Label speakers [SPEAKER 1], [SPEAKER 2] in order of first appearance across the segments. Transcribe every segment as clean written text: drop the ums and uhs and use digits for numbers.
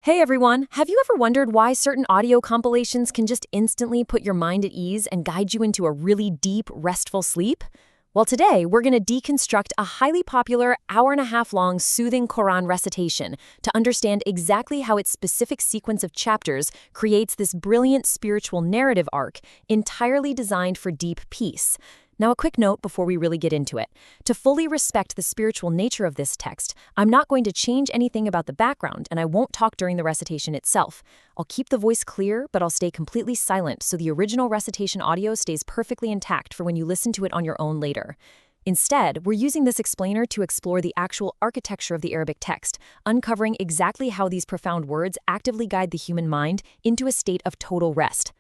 [SPEAKER 1] Hey everyone, have you ever wondered why certain audio compilations can just instantly put your mind at ease and guide you into a really deep, restful sleep? Well, today we're going to deconstruct a highly popular hour-and-a-half-long soothing Quran recitation to understand exactly how its specific sequence of chapters creates this brilliant spiritual narrative arc entirely designed for deep peace. Now, a quick note before we really get into it. To fully respect the spiritual nature of this text, I'm not going to change anything about the background, and I won't talk during the recitation itself. I'll keep the voice clear, but I'll stay completely silent so the original recitation audio stays perfectly intact for when you listen to it on your own later. Instead, we're using this explainer to explore the actual architecture of the Arabic text, uncovering exactly how these profound words actively guide the human mind into a state of total rest.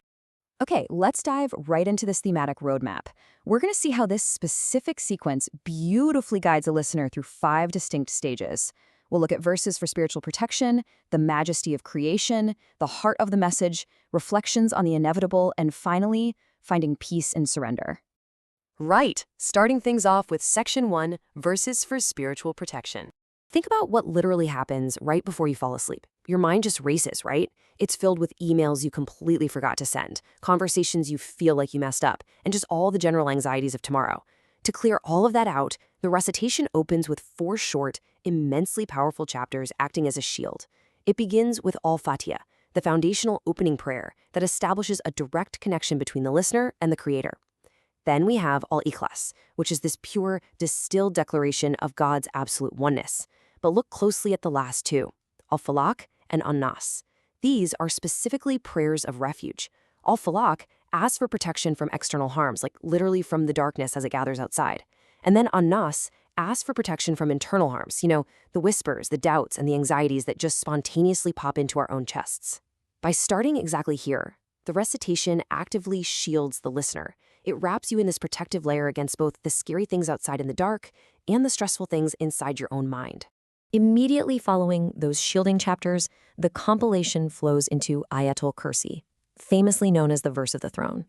[SPEAKER 1] Okay, let's dive right into this thematic roadmap. We're going to see how this specific sequence beautifully guides a listener through 5 distinct stages. We'll look at verses for spiritual protection, the majesty of creation, the heart of the message, reflections on the inevitable, and finally, finding peace in surrender.
[SPEAKER 2] Right, starting things off with Section 1, Verses for Spiritual Protection. Think about what literally happens right before you fall asleep. Your mind just races, right? It's filled with emails you completely forgot to send, conversations you feel like you messed up, and just all the general anxieties of tomorrow. To clear all of that out, the recitation opens with 4 short, immensely powerful chapters acting as a shield. It begins with Al-Fatiha, the foundational opening prayer that establishes a direct connection between the listener and the creator. Then we have Al-Ikhlas, which is this pure, distilled declaration of God's absolute oneness. But look closely at the last 2, Al-Falaq and An-Nas. These are specifically prayers of refuge. Al-Falaq asks for protection from external harms, like literally from the darkness as it gathers outside. And then An-Nas asks for protection from internal harms, the whispers, the doubts, and the anxieties that just spontaneously pop into our own chests. By starting exactly here, the recitation actively shields the listener. It wraps you in this protective layer against both the scary things outside in the dark and the stressful things inside your own mind. Immediately following those shielding chapters, the compilation flows into Ayatul Kursi, famously known as the verse of the throne.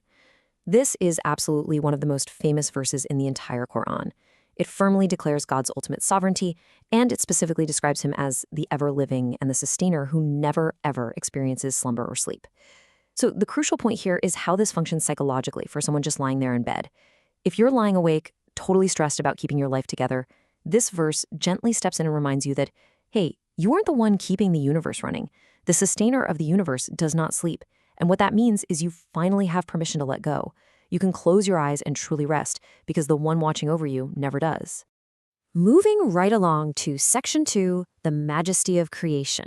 [SPEAKER 2] This is absolutely one of the most famous verses in the entire Quran. It firmly declares God's ultimate sovereignty, and it specifically describes him as the ever-living and the sustainer who never, ever experiences slumber or sleep. So the crucial point here is how this functions psychologically for someone just lying there in bed. If you're lying awake, totally stressed about keeping your life together, this verse gently steps in and reminds you that, hey, you aren't the one keeping the universe running. The sustainer of the universe does not sleep. And what that means is you finally have permission to let go. You can close your eyes and truly rest because the one watching over you never does. Moving right along to Section 2, the majesty of creation.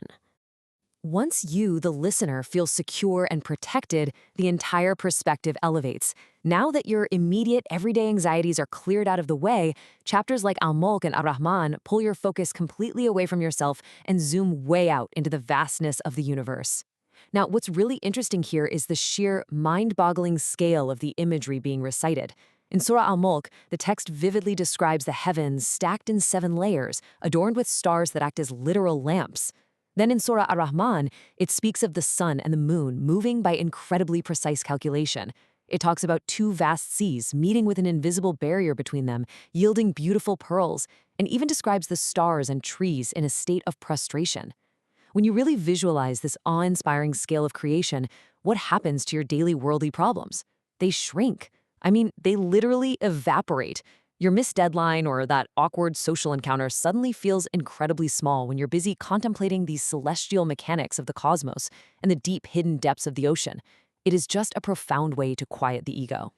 [SPEAKER 2] Once you, the listener, feel secure and protected, the entire perspective elevates. Now that your immediate, everyday anxieties are cleared out of the way, chapters like Al-Mulk and Ar-Rahman pull your focus completely away from yourself and zoom way out into the vastness of the universe. Now, what's really interesting here is the sheer, mind-boggling scale of the imagery being recited. In Surah Al-Mulk, the text vividly describes the heavens stacked in 7 layers, adorned with stars that act as literal lamps. Then in Surah Ar-Rahman, it speaks of the sun and the moon moving by incredibly precise calculation. It talks about 2 vast seas meeting with an invisible barrier between them, yielding beautiful pearls, and even describes the stars and trees in a state of prostration. When you really visualize this awe-inspiring scale of creation, what happens to your daily worldly problems? They shrink. They literally evaporate. Your missed deadline or that awkward social encounter suddenly feels incredibly small when you're busy contemplating these celestial mechanics of the cosmos and the deep hidden depths of the ocean. It is just a profound way to quiet the ego.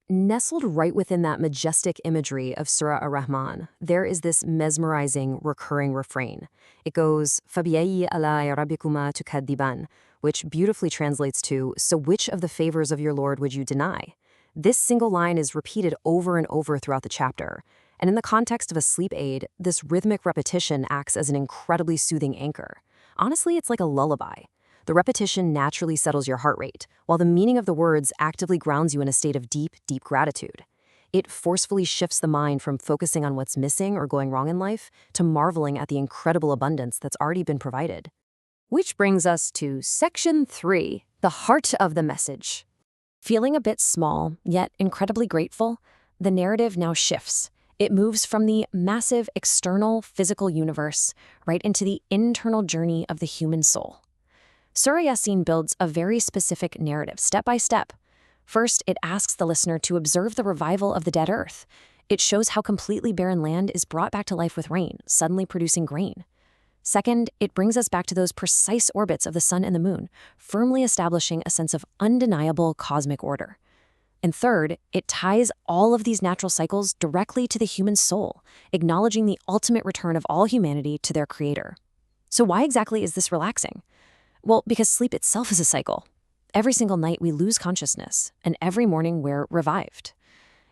[SPEAKER 2] Nestled right within that majestic imagery of Surah Ar-Rahman, there is this mesmerizing, recurring refrain. It goes, فَبِأَيِّ آلَاءِ رَبِّكُمَا تُكَذِّبَانِ, which beautifully translates to, so which of the favors of your Lord would you deny? This single line is repeated over and over throughout the chapter, and in the context of a sleep aid, this rhythmic repetition acts as an incredibly soothing anchor. Honestly, it's like a lullaby. The repetition naturally settles your heart rate, while the meaning of the words actively grounds you in a state of deep, deep gratitude. It forcefully shifts the mind from focusing on what's missing or going wrong in life to marveling at the incredible abundance that's already been provided. Which brings us to Section 3, the heart of the message. Feeling a bit small, yet incredibly grateful, the narrative now shifts. It moves from the massive external physical universe right into the internal journey of the human soul.
[SPEAKER 1] Surah Yasin builds a very specific narrative, step by step. First, it asks the listener to observe the revival of the dead earth. It shows how completely barren land is brought back to life with rain, suddenly producing grain. Second, it brings us back to those precise orbits of the sun and the moon, firmly establishing a sense of undeniable cosmic order. And third, it ties all of these natural cycles directly to the human soul, acknowledging the ultimate return of all humanity to their creator. So why exactly is this relaxing? Well, because sleep itself is a cycle. Every single night we lose consciousness, and every morning we're revived.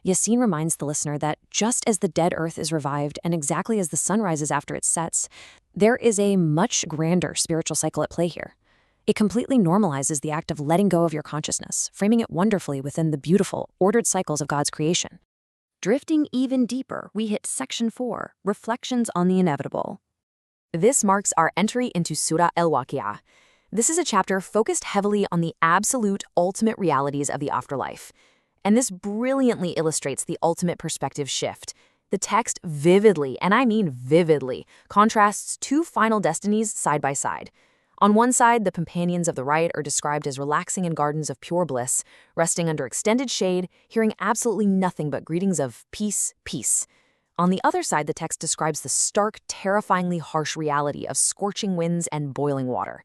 [SPEAKER 1] Yasin reminds the listener that just as the dead earth is revived and exactly as the sun rises after it sets, there is a much grander spiritual cycle at play here. It completely normalizes the act of letting go of your consciousness, framing it wonderfully within the beautiful, ordered cycles of God's creation.
[SPEAKER 2] Drifting even deeper, we hit Section 4, Reflections on the Inevitable. This marks our entry into Surah Al-Waqi'ah. This is a chapter focused heavily on the absolute, ultimate realities of the afterlife. And this brilliantly illustrates the ultimate perspective shift. The text vividly, and I mean vividly, contrasts two final destinies side by side. On one side, the companions of the right are described as relaxing in gardens of pure bliss, resting under extended shade, hearing absolutely nothing but greetings of peace, peace. On the other side, the text describes the stark, terrifyingly harsh reality of scorching winds and boiling water.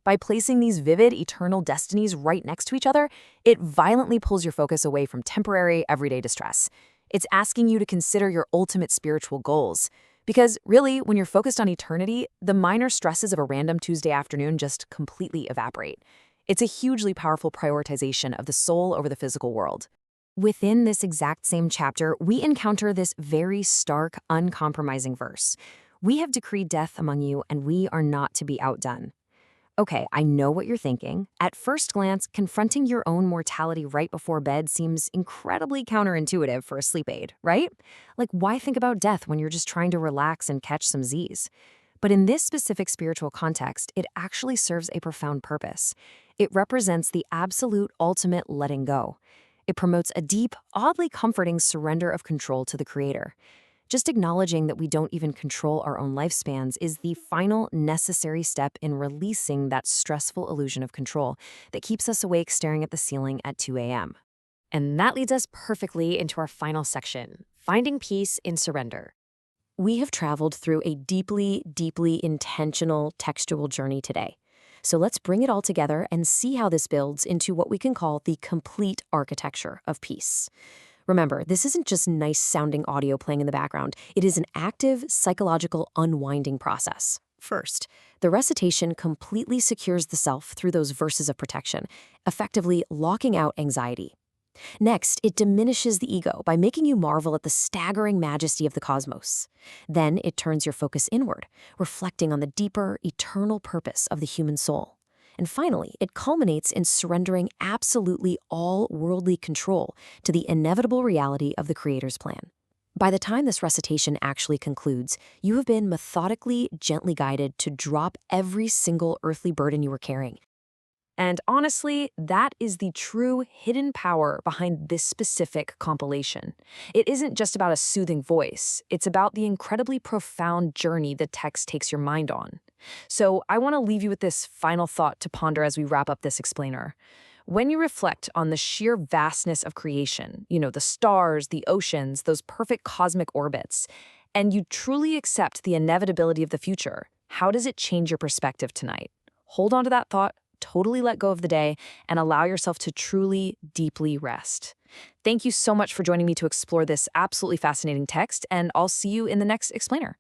[SPEAKER 2] By placing these vivid, eternal destinies right next to each other, it violently pulls your focus away from temporary, everyday distress. It's asking you to consider your ultimate spiritual goals. Because really, when you're focused on eternity, the minor stresses of a random Tuesday afternoon just completely evaporate. It's a hugely powerful prioritization of the soul over the physical world. Within this exact same chapter, we encounter this very stark, uncompromising verse. We have decreed death among you, and we are not to be outdone. Okay, I know what you're thinking. At first glance, confronting your own mortality right before bed seems incredibly counterintuitive for a sleep aid, right? Like, why think about death when you're just trying to relax and catch some Z's? But in this specific spiritual context, it actually serves a profound purpose. It represents the absolute ultimate letting go. It promotes a deep, oddly comforting surrender of control to the Creator. Just acknowledging that we don't even control our own lifespans is the final necessary step in releasing that stressful illusion of control that keeps us awake staring at the ceiling at 2 a.m. And that leads us perfectly into our final section, finding peace in surrender. We have traveled through a deeply, deeply intentional textual journey today. So let's bring it all together and see how this builds into what we can call the complete architecture of peace. Remember, this isn't just nice-sounding audio playing in the background. It is an active, psychological unwinding process. First, the recitation completely secures the self through those verses of protection, effectively locking out anxiety. Next, it diminishes the ego by making you marvel at the staggering majesty of the cosmos. Then it turns your focus inward, reflecting on the deeper, eternal purpose of the human soul. And finally, it culminates in surrendering absolutely all worldly control to the inevitable reality of the Creator's plan. By the time this recitation actually concludes, you have been methodically, gently guided to drop every single earthly burden you were carrying. And honestly, that is the true hidden power behind this specific compilation. It isn't just about a soothing voice, it's about the incredibly profound journey the text takes your mind on. So I want to leave you with this final thought to ponder as we wrap up this explainer. When you reflect on the sheer vastness of creation, the stars, the oceans, those perfect cosmic orbits, and you truly accept the inevitability of the future, how does it change your perspective tonight? Hold on to that thought. Totally let go of the day and allow yourself to truly, deeply rest. Thank you so much for joining me to explore this absolutely fascinating text, and I'll see you in the next explainer.